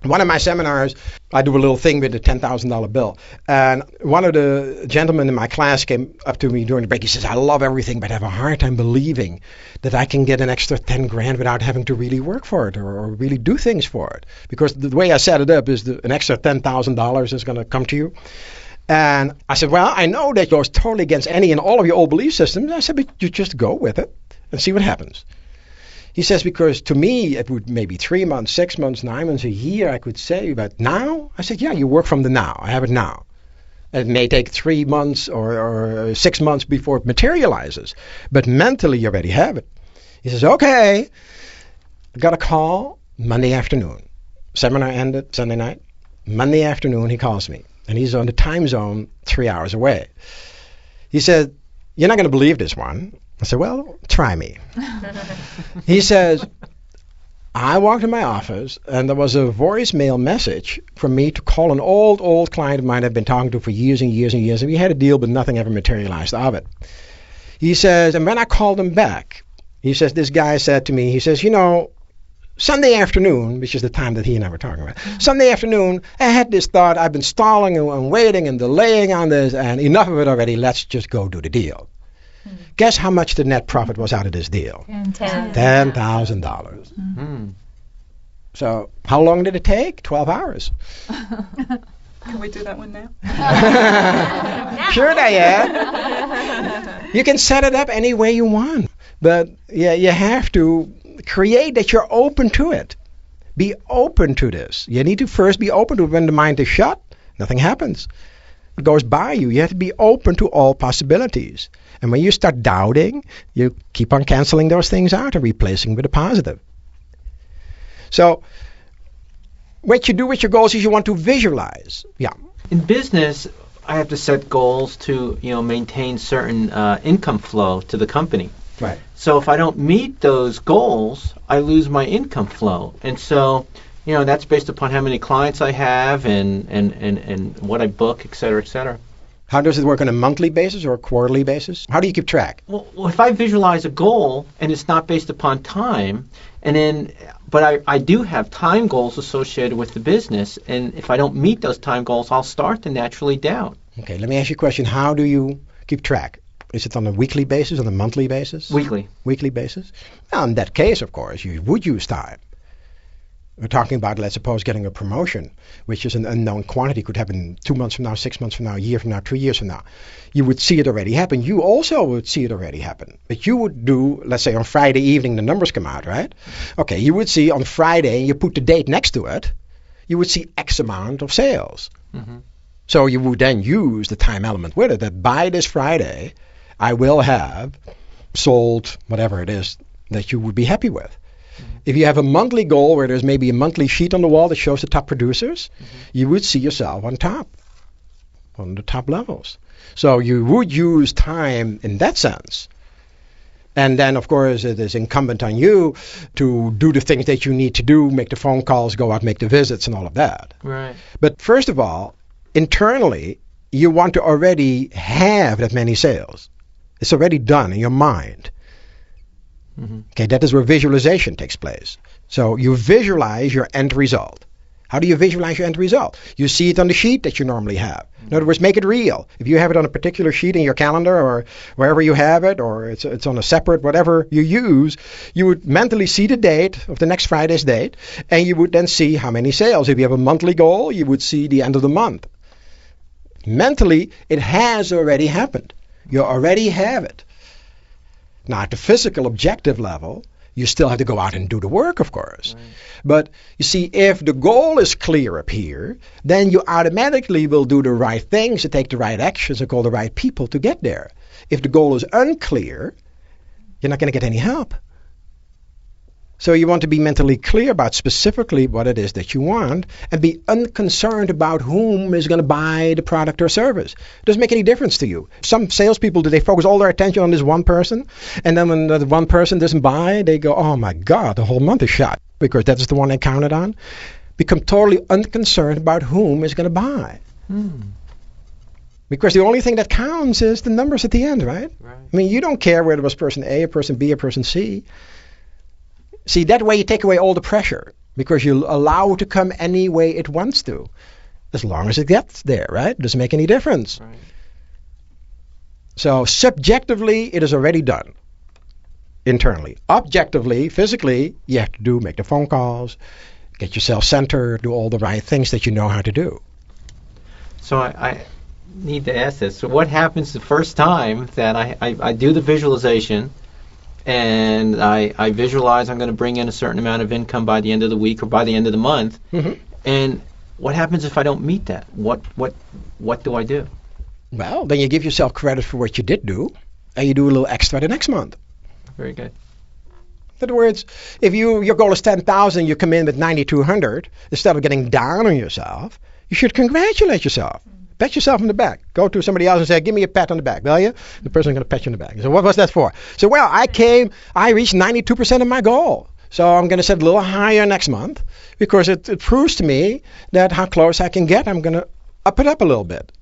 One of my seminars, I do a little thing with a $10,000 bill. And one of the gentlemen in my class came up to me during the break. He says, I love everything, but I have a hard time believing that I can get an extra 10 grand without having to really work for it or really do things for it. Because the way I set it up is an extra $10,000 is going to come to you. And I said, well, I know that goes totally against any and all of your old belief systems. I said, but you just go with it and see what happens. He says, because to me, it would maybe 3 months, 6 months, 9 months, a year, I could say, but now? I said, yeah, you work from the now. I have it now. It may take 3 months or 6 months before it materializes, but mentally you already have it. He says, okay. I got a call Monday afternoon. Seminar ended Sunday night. Monday afternoon, he calls me, and he's on the time zone 3 hours away. He said, you're not going to believe this one. I said, well, try me. He says, I walked in my office and there was a voicemail message from me to call an old client of mine I've been talking to for years and years and years. And we had a deal, but nothing ever materialized of it. He says, and when I called him back, he says, this guy said to me, he says, Sunday afternoon, which is the time that he and I were talking about, Sunday afternoon, I had this thought, I've been stalling and waiting and delaying on this, and enough of it already, let's just go do the deal. Guess how much the net profit was out of this deal? $10,000. So how long did it take? 12 hours. Can we do that one now? Sure, Diane. You can set it up any way you want. But yeah, you have to create that you're open to it. Be open to this. You need to first be open to it. When the mind is shut, nothing happens. It goes by you. You have to be open to all possibilities. And when you start doubting, you keep on canceling those things out and replacing with a positive. So what you do with your goals is you want to visualize. Yeah. In business, I have to set goals to, maintain certain income flow to the company. Right. So if I don't meet those goals, I lose my income flow. And so, that's based upon how many clients I have and what I book, et cetera, et cetera. How does it work on a monthly basis or a quarterly basis? How do you keep track? Well, if I visualize a goal and it's not based upon time, but I do have time goals associated with the business, and if I don't meet those time goals, I'll start to naturally doubt. Okay, let me ask you a question. How do you keep track? Is it on a weekly basis, on a monthly basis? Weekly. Weekly basis? Now, in that case, of course, you would use time. We're talking about, let's suppose, getting a promotion, which is an unknown quantity, could happen 2 months from now, 6 months from now, a year from now, 3 years from now. You would see it already happen. You also would see it already happen. But you would do, let's say on Friday evening, the numbers come out, right? Okay, you would see on Friday, you put the date next to it, you would see X amount of sales. Mm-hmm. So you would then use the time element with it, that by this Friday, I will have sold whatever it is that you would be happy with. If you have a monthly goal where there's maybe a monthly sheet on the wall that shows the top producers, you would see yourself on top, on the top levels. So you would use time in that sense. And then, of course, it is incumbent on you to do the things that you need to do, make the phone calls, go out, make the visits, and all of that. Right. But first of all, internally, you want to already have that many sales. It's already done in your mind. Mm-hmm. Okay, that is where visualization takes place. So you visualize your end result. How do you visualize your end result? You see it on the sheet that you normally have. In other words, make it real. If you have it on a particular sheet in your calendar or wherever you have it, or it's on a separate whatever you use, you would mentally see the date of the next Friday's date, and you would then see how many sales. If you have a monthly goal, you would see the end of the month. Mentally, it has already happened. You already have it. Now, at the physical objective level, you still have to go out and do the work, of course. Right. But you see, if the goal is clear up here, then you automatically will do the right things and take the right actions and call the right people to get there. If the goal is unclear, you're not going to get any help. So you want to be mentally clear about specifically what it is that you want and be unconcerned about whom is going to buy the product or service. It doesn't make any difference to you. Some salespeople, do they focus all their attention on this one person? And then when the one person doesn't buy, they go, oh my God, the whole month is shot because that is the one they counted on. Become totally unconcerned about whom is going to buy. Because the only thing that counts is the numbers at the end, right? I mean, you don't care whether it was person A, or person B, or person C. See, that way you take away all the pressure. because you allow it to come any way it wants to, as long as it gets there, right? It doesn't make any difference. Right. So subjectively, it is already done internally. Objectively, physically, you have to make the phone calls, get yourself centered, do all the right things that you know how to do. So I need to ask this. So what happens the first time that I do the visualization and I visualize I'm going to bring in a certain amount of income by the end of the week or by the end of the month, and what happens if I don't meet that? What do I do? Well, then you give yourself credit for what you did do, and you do a little extra the next month. Very good. In other words, if your goal is 10,000, you come in with 9,200, instead of getting down on yourself, you should congratulate yourself. Pat yourself on the back. Go to somebody else and say, give me a pat on the back, will you? The person's going to pat you on the back. So what was that for? So, well, I reached 92% of my goal. So I'm going to set a little higher next month because it proves to me that how close I can get, I'm going to up it up a little bit.